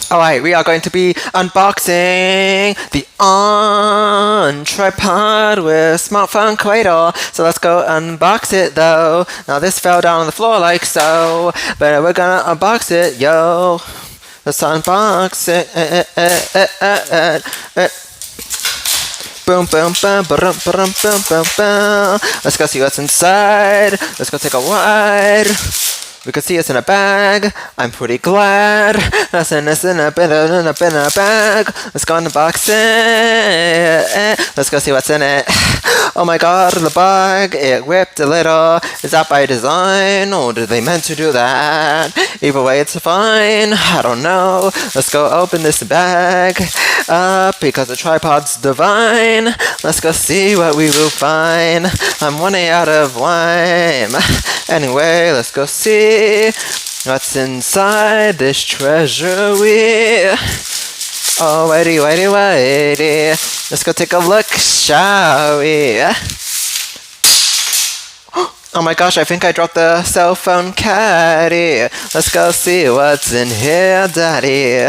Alright, we are going to be unboxing the On Tripod with smartphone cradle. So let's go unbox it though. Now this fell down on the floor like so, but we're gonna unbox it, yo. Let's unbox it. Boom, boom, boom, boom, boom, boom, boom, boom. Let's go see what's inside. Let's go take a ride. We can see it's in a bag. I'm pretty glad. It's in a bag. Let's go unbox it. Let's go see what's in it. Oh my god, the bag, it ripped a little. Is that by design, or did they meant to do that? Either way, it's fine. I don't know. Let's go open this bag up because the tripod's divine. Let's go see what we will find. I'm running out of wine. Anyway, let's go see what's inside this treasury. Oh, whitey. Let's go take a look, shall we? Oh my gosh, I think I dropped the cell phone caddy. Let's go see what's in here, daddy.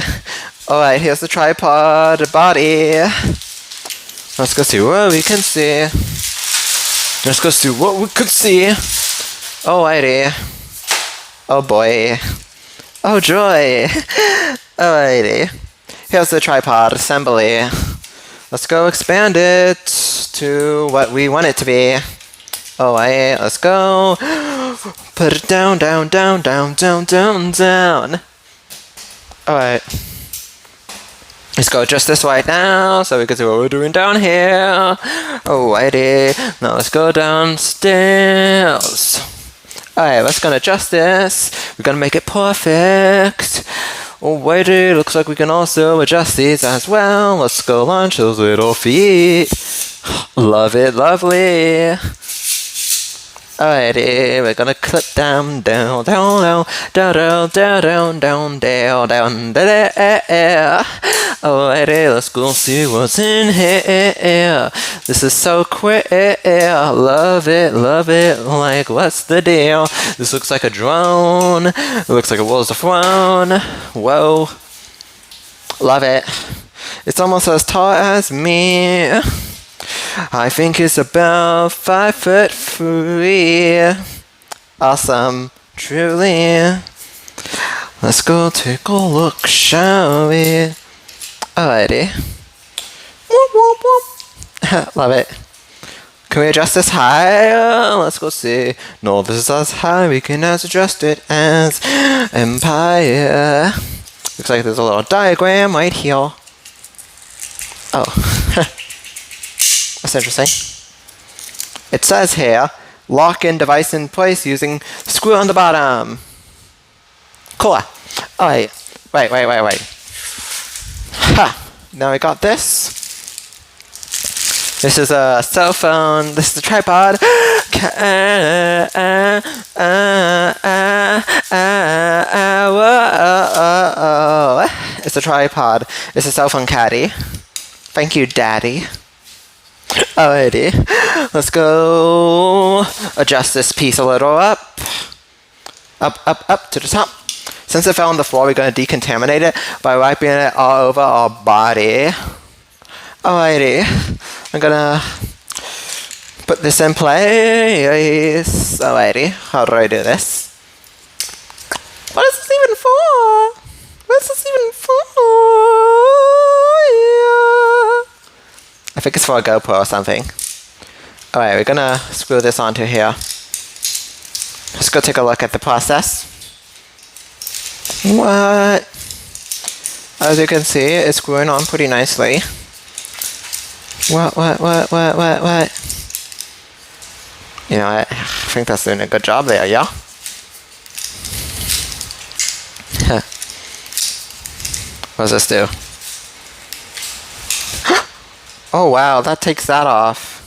Alright, here's the tripod body. Let's go see what we can see. Let's go see what we could see. Alrighty. Oh boy. Oh joy. Alrighty. Here's the tripod assembly. Let's go expand it to what we want it to be. Alright, let's go. Put it down. Alright. Let's go adjust this right now so we can see what we're doing down here. Alrighty. Now let's go downstairs. Alright, let's go adjust this. We're gonna make it perfect. Alrighty, looks like we can also adjust these as well. Let's go launch those little feet. Love it, lovely. Alrighty, we're gonna clip down. Alrighty, let's go see what's in here. This is so quick. Love it. Like, what's the deal? This looks like a drone. It looks like it was a throne. Whoa. Love it. It's almost as tall as me. I think it's about 5'3". Awesome, truly. Let's go take a look, shall we? Alrighty. Love it. Can we adjust this higher? Let's go see. No, this is as high. We can adjust it as Empire. Looks like there's a little diagram right here. Oh. That's interesting. It says here, lock in device in place using screw on the bottom. Cool. Alright. Wait. Ha! Now we got this. This is a cell phone. This is a tripod. It's a tripod. It's a cell phone caddy. Thank you, Daddy. Alrighty, let's go adjust this piece a little up to the top. Since it fell on the floor, we're going to decontaminate it by wiping it all over our body. Alrighty, I'm gonna put this in place. Alrighty, how do I do this? What is this even for? I think it's for a GoPro or something. Alright, we're gonna screw this onto here. Let's go take a look at the process. What? As you can see, it's screwing on pretty nicely. What? You know, I think that's doing a good job there, yeah? What does this do? Oh wow, that takes that off.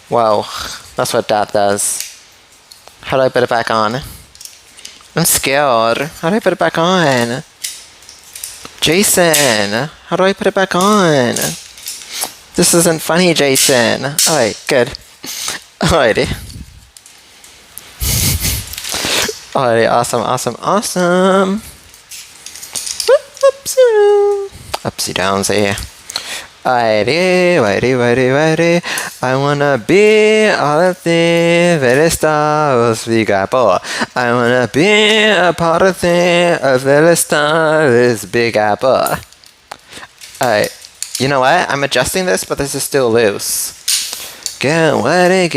Whoa, that's what that does. How do I put it back on? I'm scared. How do I put it back on? Jason, how do I put it back on? This isn't funny, Jason. Alright, good. Alrighty. Alrighty, awesome, awesome, awesome. Upsy downsy. Righty. I wanna be all of the very stars we got, boy. I wanna be a part of the very stars big apple. Alright, you know what? I'm adjusting this, but this is still loose. Get ready,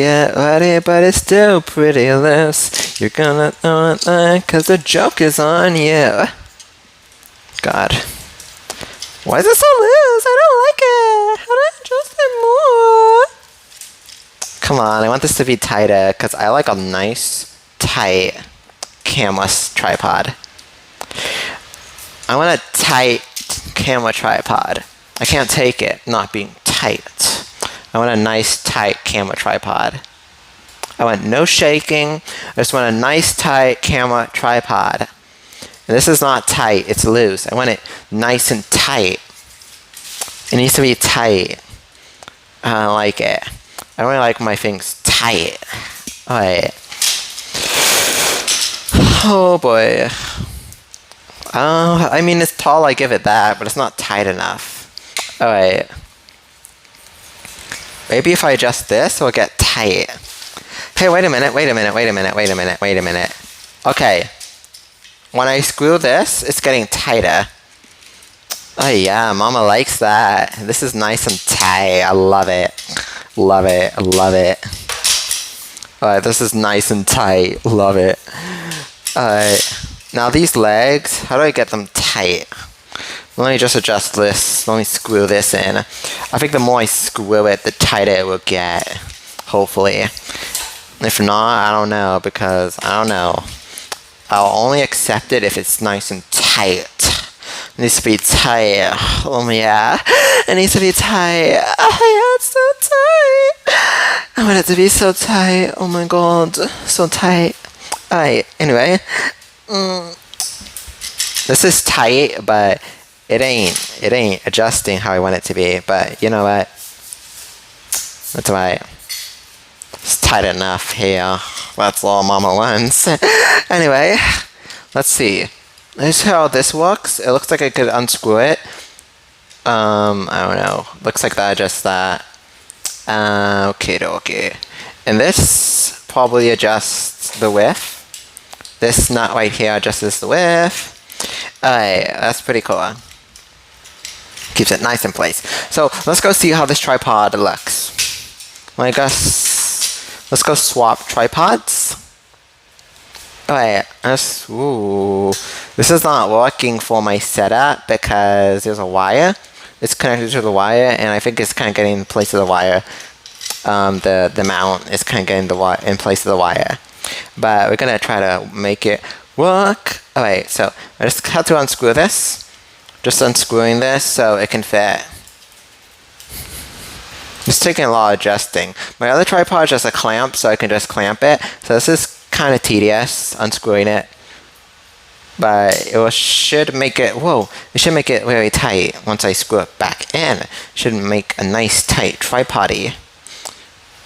but it's still pretty loose. You're gonna know it like, cause the joke is on you. God. Why is it so loose? I don't like it. How do I adjust it more? Come on, I want this to be tighter because I like a nice, tight camera tripod. I want a tight camera tripod. I can't take it not being tight. I want a nice, tight camera tripod. I want no shaking. I just want a nice, tight camera tripod. And this is not tight, it's loose. I want it nice and tight. It needs to be tight. I don't like it. I don't really like my things tight. Alright. Oh boy. I mean, it's tall, I give it that, but it's not tight enough. Alright. Maybe if I adjust this, it'll get tight. Hey, wait a minute. Okay. When I screw this, it's getting tighter. Oh yeah, Mama likes that. This is nice and tight. I love it. Alright, this is nice and tight. Love it. Alright. Now these legs, how do I get them tight? Let me just adjust this. Let me screw this in. I think the more I screw it, the tighter it will get. Hopefully. If not, I don't know, because I don't know. I'll only accept it if it's nice and tight. It needs to be tight. Oh yeah. It needs to be tight. Oh yeah, it's so tight. I want it to be so tight. Oh my god. So tight. Alright, anyway. This is tight, but it ain't adjusting how I want it to be. But you know what? That's right. It's tight enough here. That's all Mama wants. Anyway, let's see. This is how this works. It looks like I could unscrew it. I don't know. Looks like that, just that. Okay. And this probably adjusts the width. This nut right here adjusts the width. Alright, that's pretty cool. Keeps it nice in place. So let's go see how this tripod looks. I guess let's go swap tripods. Alright, this is not working for my setup because there's a wire. It's connected to the wire, and I think it's kind of getting in place of the wire. The mount is kind of getting in place of the wire. But we're gonna try to make it work. Alright, so I just have to unscrew this. Just unscrewing this so it can fit. It's taking a lot of adjusting. My other tripod is just a clamp, so I can just clamp it. So this is kind of tedious, unscrewing it. But it should make it, it should make it very tight once I screw it back in. It should make a nice tight tripod-y.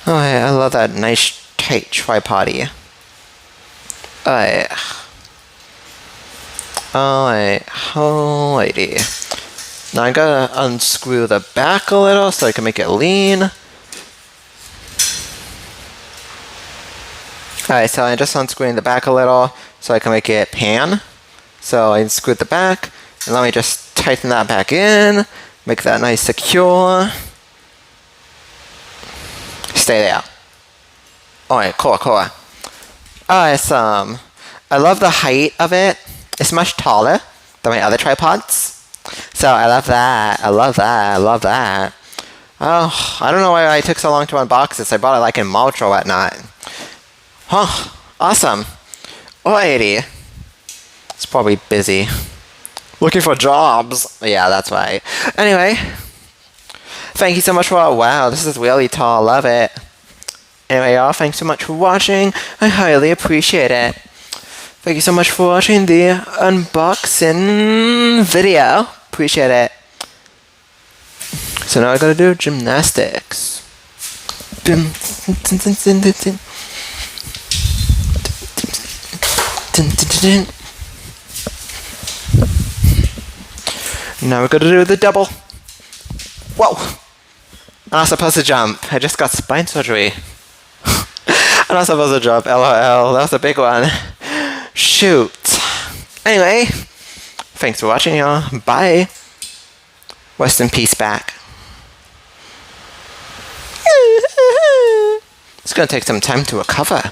Oh, I love that nice tight tripod-y. Alrighty. Now I gotta unscrew the back a little so I can make it lean. Alright, so I'm just unscrewing the back a little so I can make it pan. So I unscrewed the back, and let me just tighten that back in, make that nice secure. Stay there. Alright, cool. Awesome. I love the height of it. It's much taller than my other tripods. So I love that. Oh, I don't know why I took so long to unbox this. I bought it like in March or whatnot. Huh, awesome. Alrighty. It's probably busy. Looking for jobs. Yeah, that's right. Anyway. Thank you so much for, wow, this is really tall. Love it. Anyway, y'all, thanks so much for watching. I highly appreciate it. Thank you so much for watching the unboxing video. Appreciate it. So now I gotta do gymnastics. Dun, dun, dun, dun. Now we're gonna do the double. Whoa! I'm not supposed to jump. I just got spine surgery. I'm not supposed to jump. LOL. That was a big one. Shoot. Anyway, thanks for watching, y'all. Bye. Rest in peace back. It's gonna take some time to recover.